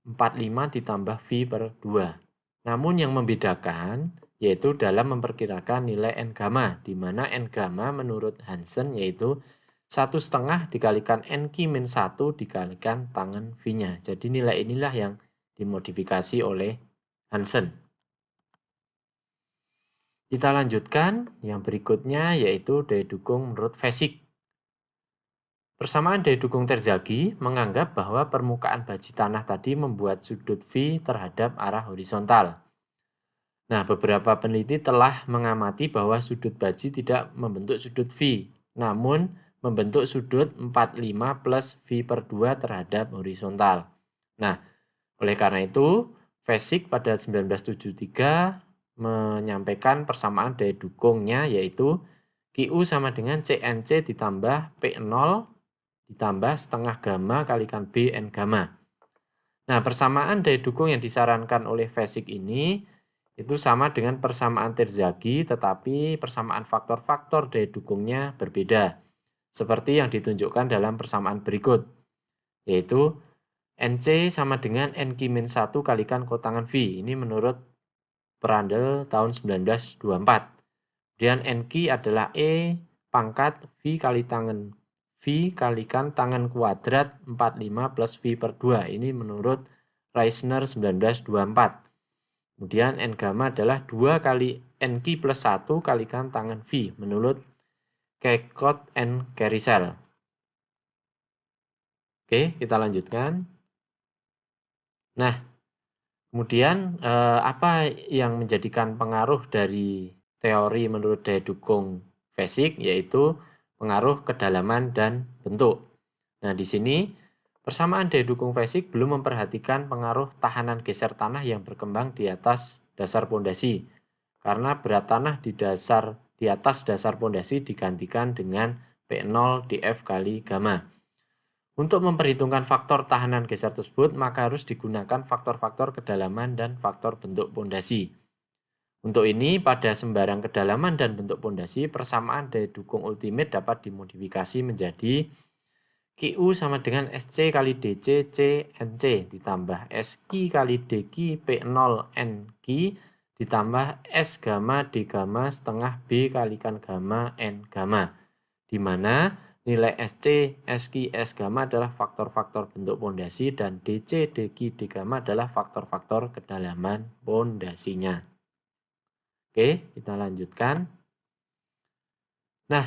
45 ditambah V per 2. Namun yang membedakan yaitu dalam memperkirakan nilai N gamma, di mana N gamma menurut Hansen yaitu 1,5 dikalikan NQ-1 dikalikan tangan V-nya. Jadi nilai inilah yang dimodifikasi oleh Hansen. Kita lanjutkan, yang berikutnya yaitu daya dukung menurut Fezzik. Persamaan daya dukung Terzaghi menganggap bahwa permukaan baji tanah tadi membuat sudut V terhadap arah horizontal. Nah, beberapa peneliti telah mengamati bahwa sudut baji tidak membentuk sudut V, namun membentuk sudut 45 plus V per 2 terhadap horizontal. Nah, oleh karena itu, Fezzik pada 1973 menyampaikan persamaan daya dukungnya yaitu QU sama dengan CNC ditambah P0 ditambah setengah gamma kalikan B N gamma. Nah, persamaan daya dukung yang disarankan oleh Fezzik ini itu sama dengan persamaan Terzaghi, tetapi persamaan faktor-faktor daya dukungnya berbeda. Seperti yang ditunjukkan dalam persamaan berikut, yaitu NC sama dengan NQ-1 kalikan kotangan V. Ini menurut Prandtl tahun 1924. Kemudian NQ adalah E pangkat V kali tangan V kalikan tangan kuadrat 45 plus V per 2. Ini menurut Reisner 1924. Kemudian N gamma adalah 2 kali NQ plus 1 kalikan tangan V menurut Keikot and Kerisel. Oke, kita lanjutkan. Nah, kemudian apa yang menjadikan pengaruh dari teori menurut daya dukung Fezzik yaitu pengaruh kedalaman dan bentuk. Nah, di sini persamaan daya dukung Fezzik belum memperhatikan pengaruh tahanan geser tanah yang berkembang di atas dasar pondasi. Karena berat tanah di atas dasar pondasi digantikan dengan P0 dF kali gamma. Untuk memperhitungkan faktor tahanan geser tersebut, maka harus digunakan faktor-faktor kedalaman dan faktor bentuk pondasi. Untuk ini, pada sembarang kedalaman dan bentuk pondasi, persamaan daya dukung ultimate dapat dimodifikasi menjadi QU sama dengan SC kali DC C NC ditambah SQ kali DQ P0 NQ ditambah S gamma D gamma setengah B kalikan gamma N gamma, di mana nilai SC, SQ, S gamma adalah faktor-faktor bentuk pondasi, dan DC, DQ, D gamma adalah faktor-faktor kedalaman pondasinya. Oke, kita lanjutkan. Nah,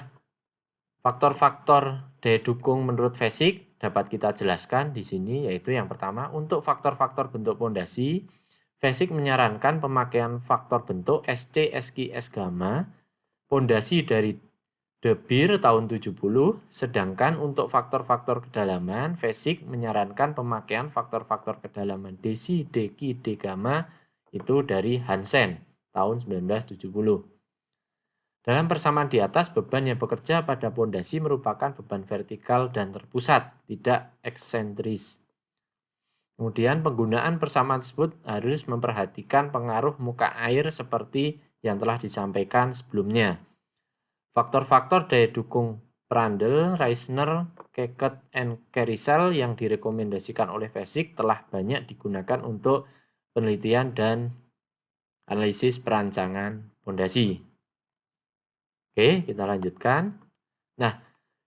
faktor-faktor daya dukung menurut Fasik dapat kita jelaskan di sini, yaitu yang pertama, untuk faktor-faktor bentuk pondasi, Fasik menyarankan pemakaian faktor bentuk SC, SQ, S gamma, pondasi dari De Beer tahun 70, sedangkan untuk faktor-faktor kedalaman, Fasik menyarankan pemakaian faktor-faktor kedalaman DC, DQ, D gamma itu dari Hansen tahun 1970. Dalam persamaan di atas, beban yang bekerja pada pondasi merupakan beban vertikal dan terpusat, tidak eksentris. Kemudian penggunaan persamaan tersebut harus memperhatikan pengaruh muka air seperti yang telah disampaikan sebelumnya. Faktor-faktor daya dukung Prandtl, Reisner, Keket, and Kerisel yang direkomendasikan oleh Fasik telah banyak digunakan untuk penelitian dan analisis perancangan pondasi. Oke, kita lanjutkan. Nah,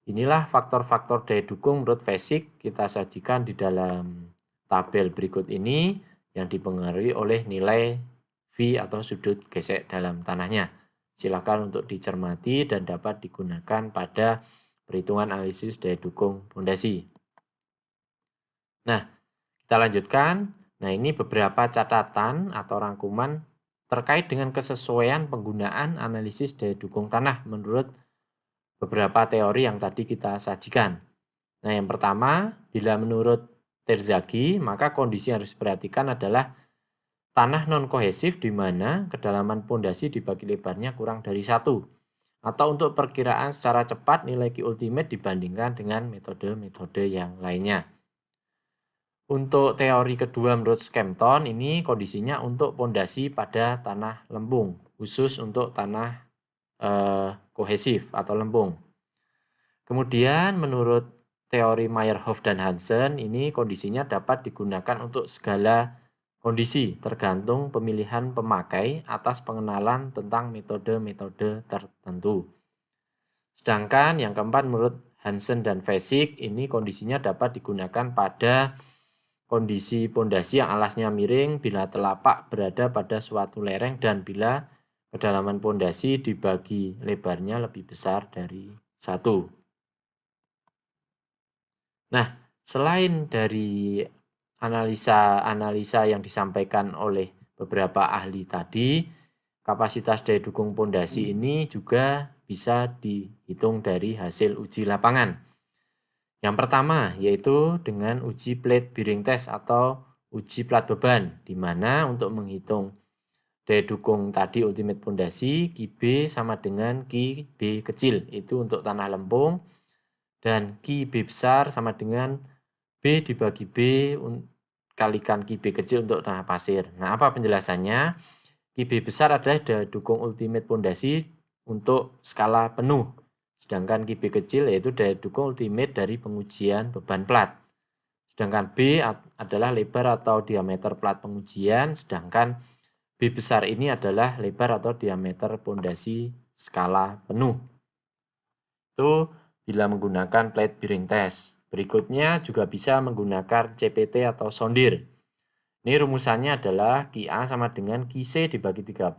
inilah faktor-faktor daya dukung menurut Fasik kita sajikan di dalam tabel berikut ini yang dipengaruhi oleh nilai V atau sudut gesek dalam tanahnya. Silakan untuk dicermati dan dapat digunakan pada perhitungan analisis daya dukung pondasi. Nah, kita lanjutkan. Nah, ini beberapa catatan atau rangkuman terkait dengan kesesuaian penggunaan analisis daya dukung tanah menurut beberapa teori yang tadi kita sajikan. Nah, yang pertama, bila menurut Terzaghi, maka kondisi yang harus diperhatikan adalah tanah non-kohesif di mana kedalaman pondasi dibagi lebarnya kurang dari 1. Atau untuk perkiraan secara cepat nilai Q ultimate dibandingkan dengan metode-metode yang lainnya. Untuk teori kedua menurut Skempton, ini kondisinya untuk pondasi pada tanah lempung, khusus untuk tanah kohesif atau lempung. Kemudian menurut teori Meyerhof dan Hansen, ini kondisinya dapat digunakan untuk segala kondisi tergantung pemilihan pemakai atas pengenalan tentang metode-metode tertentu. Sedangkan yang keempat menurut Hansen dan Fasik, ini kondisinya dapat digunakan pada kondisi pondasi yang alasnya miring bila telapak berada pada suatu lereng dan bila kedalaman pondasi dibagi lebarnya lebih besar dari 1. Nah, selain dari analisa yang disampaikan oleh beberapa ahli tadi, kapasitas daya dukung pondasi ini juga bisa dihitung dari hasil uji lapangan. Yang pertama yaitu dengan uji plate bearing test atau uji plat beban, di mana untuk menghitung daya dukung tadi ultimate pondasi, QB sama dengan QB kecil, itu untuk tanah lempung, dan QB besar sama dengan B dibagi B kalikan QB kecil untuk tanah pasir. Nah, apa penjelasannya? QB besar adalah daya dukung ultimate pondasi untuk skala penuh. Sedangkan QB kecil yaitu daya dukung ultimate dari pengujian beban plat. Sedangkan B adalah lebar atau diameter plat pengujian, sedangkan B besar ini adalah lebar atau diameter pondasi skala penuh. Itu bila menggunakan plate bearing test. Berikutnya juga bisa menggunakan CPT atau sondir. Ini rumusannya adalah QA sama dengan QC dibagi 30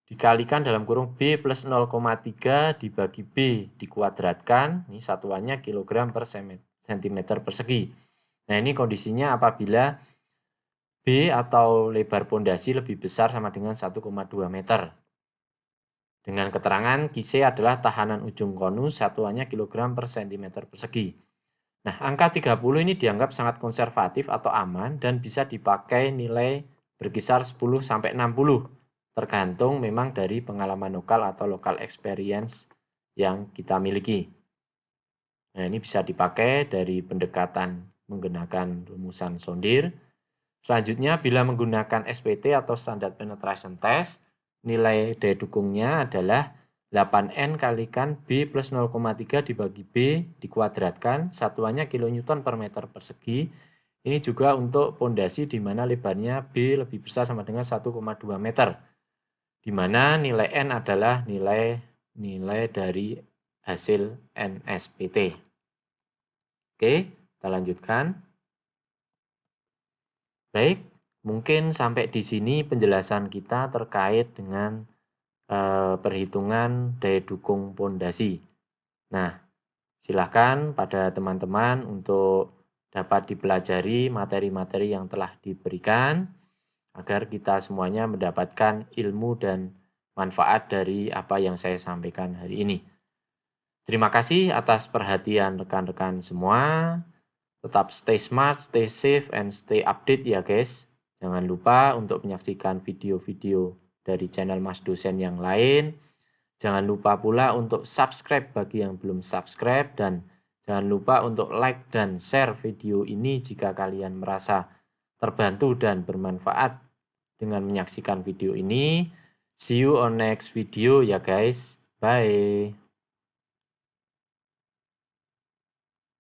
dikalikan dalam kurung B plus 0,3 dibagi B dikuadratkan. Ini satuannya kilogram per sentimeter persegi. Nah, ini kondisinya apabila B atau lebar pondasi lebih besar sama dengan 1,2 meter. Dengan keterangan QC adalah tahanan ujung konus, satuannya kilogram per sentimeter persegi. Nah, angka 30 ini dianggap sangat konservatif atau aman dan bisa dipakai nilai berkisar 10 sampai 60, tergantung memang dari pengalaman lokal atau local experience yang kita miliki. Nah, ini bisa dipakai dari pendekatan menggunakan rumusan sondir. Selanjutnya, bila menggunakan SPT atau Standard Penetration Test, nilai daya dukungnya adalah 8N kalikan B plus 0,3 dibagi B dikuadratkan, satuannya kilonewton per meter persegi. Ini juga untuk pondasi di mana lebarnya B lebih besar sama dengan 1,2 meter. Di mana nilai N adalah nilai dari hasil NSPT. Oke, kita lanjutkan. Baik, mungkin sampai di sini penjelasan kita terkait dengan perhitungan daya dukung pondasi. Nah, silakan pada teman-teman untuk dapat dipelajari materi-materi yang telah diberikan agar kita semuanya mendapatkan ilmu dan manfaat dari apa yang saya sampaikan hari ini. Terima kasih atas perhatian rekan-rekan semua. Tetap stay smart, stay safe, and stay update ya guys. Jangan lupa untuk menyaksikan video-video dari channel Mas Dosen yang lain. Jangan lupa pula untuk subscribe bagi yang belum subscribe, dan jangan lupa untuk like dan share video ini jika kalian merasa terbantu dan bermanfaat dengan menyaksikan video ini. See you on next video ya guys. Bye.